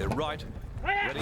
They're right. Ready.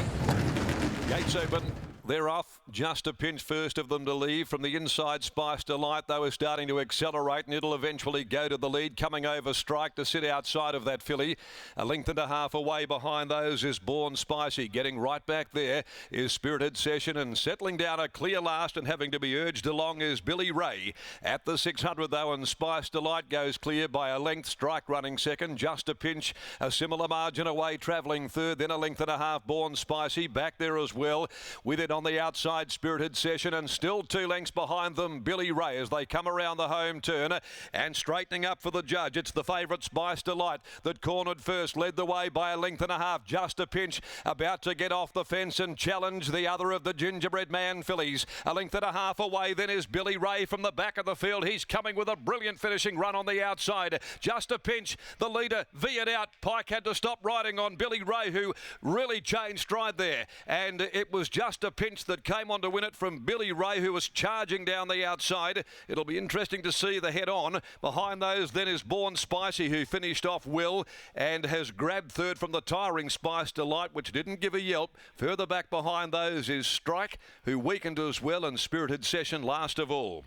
Gates open. They're off. Just a pinch first of them to leave. From the inside, Spice Delight, though, is starting to accelerate, and it'll eventually go to the lead. Coming over Strike to sit outside of that filly. A length and a half away behind those is Born Spicy. Getting right back there is Spirited Session, and settling down a clear last and having to be urged along is Billy Ray. At the 600, though, and Spice Delight goes clear by a length. Strike running second. Just a pinch. A similar margin away, travelling third. Then a length and a half, Born Spicy. Back there as well. With it on the outside, Spirited Session, and still 2 lengths behind them, Billy Ray, as they come around the home turn. And straightening up for the judge, it's the favourite Spice Delight that cornered first, led the way by a length and a half. Just a pinch, about to get off the fence and challenge the other of the Gingerbread Man fillies. A length and a half away then is Billy Ray from the back of the field. He's coming with a brilliant finishing run on the outside. Just a pinch, the leader veered out. Pike had to stop riding on Billy Ray, who really changed stride there, and it was Just a Pinch that came on to win it from Billy Ray, who was charging down the outside. It'll be interesting to see the head on. Behind those then is Born Spicy, who finished off well and has grabbed third from the tiring Spice Delight, which didn't give a yelp. Further back behind those is Strike, who weakened as well, and Spirited Session last of all.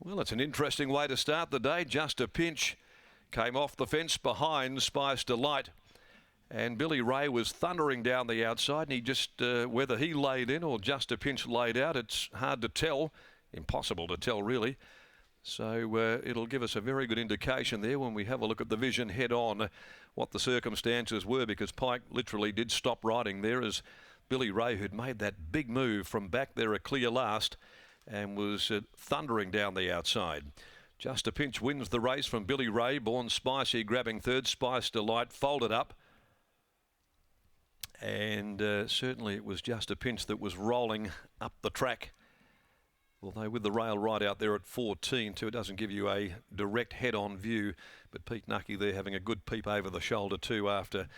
Well, it's an interesting way to start the day. Just a Pinch came off the fence behind Spice Delight, and Billy Ray was thundering down the outside, and he just, whether he laid in or Just a Pinch laid out, it's hard to tell. Impossible to tell, really. So it'll give us a very good indication there when we have a look at the vision head on what the circumstances were, because Pike literally did stop riding there as Billy Ray, who'd made that big move from back there a clear last and was thundering down the outside. Just a Pinch wins the race from Billy Ray. Born Spicy grabbing third. Spice Delight folded up. And certainly it was Just a Pinch that was rolling up the track. Although with the rail right out there at 14 too, it doesn't give you a direct head-on view. But Pete Nucky there having a good peep over the shoulder too after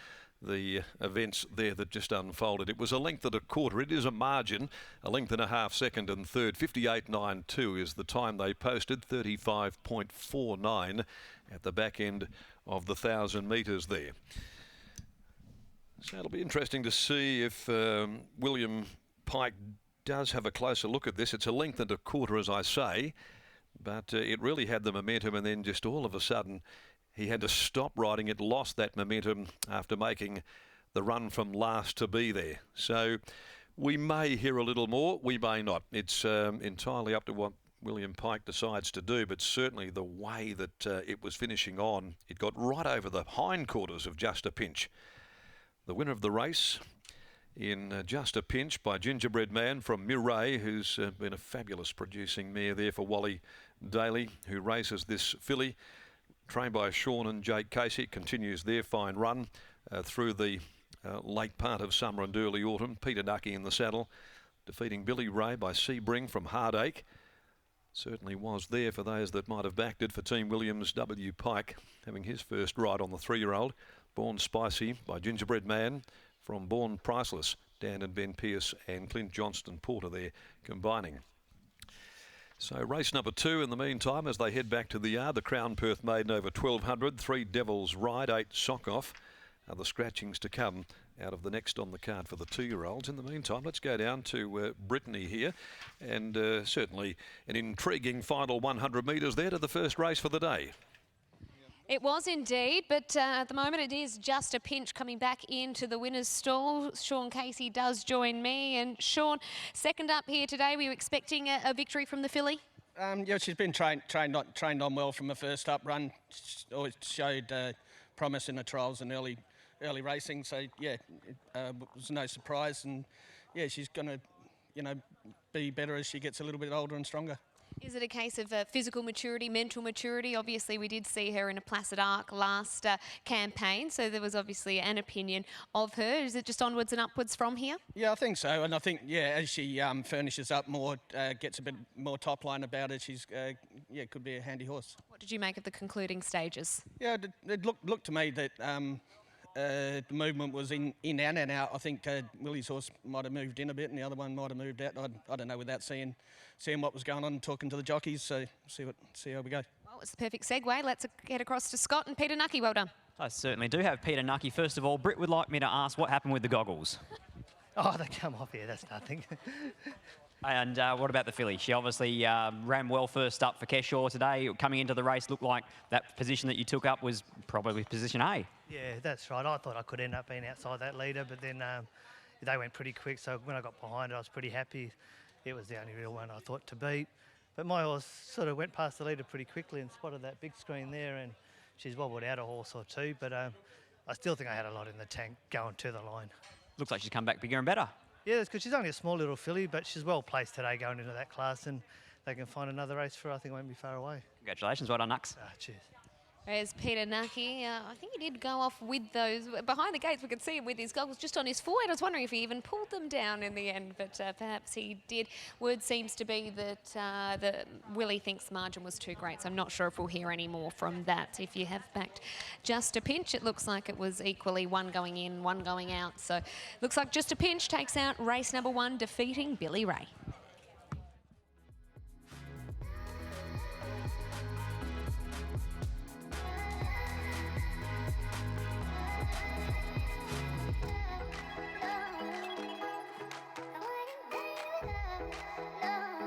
the events there that just unfolded. It was a length and a quarter. It is a margin. A length and a half second and third. 58.92 is the time they posted. 35.49 at the back end of the 1,000 metres there. So it'll be interesting to see if William Pike does have a closer look at this. It's a length and a quarter, as I say, but it really had the momentum, and then just all of a sudden he had to stop riding. It lost that momentum after making the run from last to be there. So we may hear a little more, we may not. It's entirely up to what William Pike decides to do, but certainly the way that it was finishing on, it got right over the hindquarters of Just a Pinch. The winner of the race in Just a Pinch by Gingerbread Man from Mireille, who's been a fabulous producing mare there for Wally Daly, who races this filly, trained by Sean and Jake Casey. It continues their fine run through the late part of summer and early autumn. Peter Nucky in the saddle, defeating Billy Ray by Sebring from Heartache. Certainly was there for those that might have backed it. For Team Williams, W. Pike having his first ride on the 3-year-old. Born Spicy by Gingerbread Man from Born Priceless. Dan and Ben Pearce and Clint Johnston Porter there combining. So race number 2 in the meantime as they head back to the yard. The Crown Perth Maiden over 1200. 3 Devils Ride, 8 Sock Off. Are the scratchings to come out of the next on the card for the 2-year-olds. In the meantime, let's go down to Brittany here, and certainly an intriguing final 100 metres there to the first race for the day. It was indeed, but at the moment it is Just a Pinch coming back into the winner's stall. Sean Casey does join me. And Sean, second up here today, were you expecting a victory from the filly? Yeah, she's been trained on well from the first up run. She's always showed promise in the trials and early racing. So yeah, it was no surprise. And yeah, she's going to, be better as she gets a little bit older and stronger. Is it a case of physical maturity, mental maturity? Obviously, we did see her in a Placid Arc last campaign, so there was obviously an opinion of her. Is it just onwards and upwards from here? Yeah, I think so. And I think, yeah, as she furnishes up more, gets a bit more top line about her, she's, could be a handy horse. What did you make of the concluding stages? Yeah, it looked to me that the movement was in and out. I think Willie's horse might have moved in a bit and the other one might have moved out. I don't know, without seeing what was going on and talking to the jockeys. So see how we go. Well, it's the perfect segue. Let's get across to Scott and Peter Nucky. Well done. I certainly do have Peter Nucky. First of all, Britt would like me to ask what happened with the goggles. Oh, they come off here. That's nothing. And what about the filly? She obviously ran well first up for Keshaw today. Coming into the race, looked like that position that you took up was probably position A. Yeah, that's right. I thought I could end up being outside that leader, but then they went pretty quick. So when I got behind it, I was pretty happy. It was the only real one I thought to beat. But my horse sort of went past the leader pretty quickly and spotted that big screen there, and she's wobbled out a horse or two. But I still think I had a lot in the tank going to the line. Looks like she's come back bigger and better. Yeah, it's because she's only a small little filly, but she's well placed today going into that class, and they can find another race for her. I think it won't be far away. Congratulations, well done, Nux. Cheers. There's Peter Nucky. I think he did go off with those. Behind the gates, we could see him with his goggles just on his forehead. I was wondering if he even pulled them down in the end, but perhaps he did. Word seems to be that Willie thinks margin was too great, so I'm not sure if we'll hear any more from that. If you have backed Just a Pinch, it looks like it was equally one going in, one going out. So looks like Just a Pinch takes out race number 1, defeating Billy Ray. No.